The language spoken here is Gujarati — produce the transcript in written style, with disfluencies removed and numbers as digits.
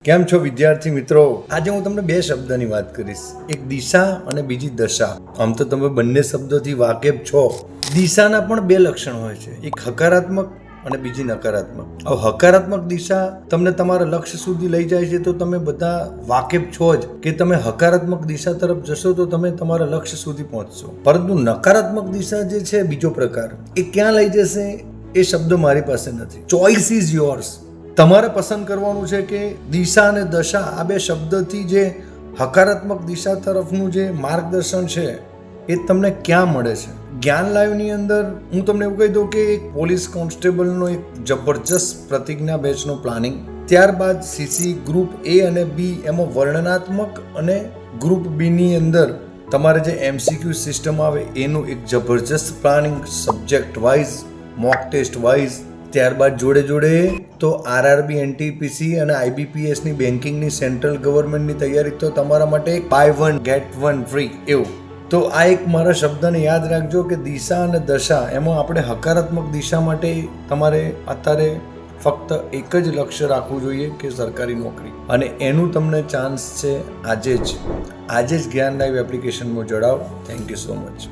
કેમ છો વિદ્યાર્થી મિત્રો? આજે હું તમને બે શબ્દની વાત કરીશ, એક દિશા અને બીજી દશા. આમ તો તમે બંને શબ્દોથી વાકેફ છો. દિશાના પણ બે લક્ષણ હોય છે, એક હકારાત્મક અને બીજી નકારાત્મક. હવે હકારાત્મક દિશા તમને તમારા લક્ષ્ય સુધી લઈ જાય છે તો તમે બધા વાકેફ છો જ કે તમે હકારાત્મક દિશા તરફ જશો તો તમે તમારા લક્ષ્ય સુધી પહોંચશો. પરંતુ નકારાત્મક દિશા જે છે બીજો પ્રકાર, એ ક્યાં લઈ જશે એ શબ્દ મારી પાસે નથી. Choice is yours. તમારે પસંદ કરવાનું છે કે દિશા અને દશા આ બે શબ્દથી જે હકારાત્મક દિશા તરફનું જે માર્ગદર્શન છે એ તમને ક્યાં મળે છે. જ્ઞાન લાઈવની અંદર હું તમને એવું કહી દઉં કે એક પોલીસ કોન્સ્ટેબલનો એક જબરજસ્ત પ્રતિજ્ઞા બેચનો પ્લાનિંગ, ત્યારબાદ સીસી ગ્રુપ એ અને બી એમાં વર્ણનાત્મક અને ગ્રુપ બીની અંદર તમારે જે એમસીક્યુ સિસ્ટમ આવે એનું એક જબરજસ્ત planning, subject wise, mock test wise. ત્યારબાદ જોડે જોડે તો આરઆરબી, એનટીપીસી અને આઈબીપીએસની બેન્કિંગની સેન્ટ્રલ ગવર્મેન્ટની તૈયારી તો તમારા માટે એક buy one get one free એવું. તો આ એક મારા શબ્દને યાદ રાખજો કે દિશા અને દશા, એમાં આપણે હકારાત્મક દિશા માટે તમારે અત્યારે ફક્ત એક જ લક્ષ્ય રાખવું જોઈએ કે સરકારી નોકરી, અને એનું તમને ચાન્સ છે આજે જ જ્ઞાન લાઈવ એપ્લિકેશનમાં જોડાઓ. Thank you so much.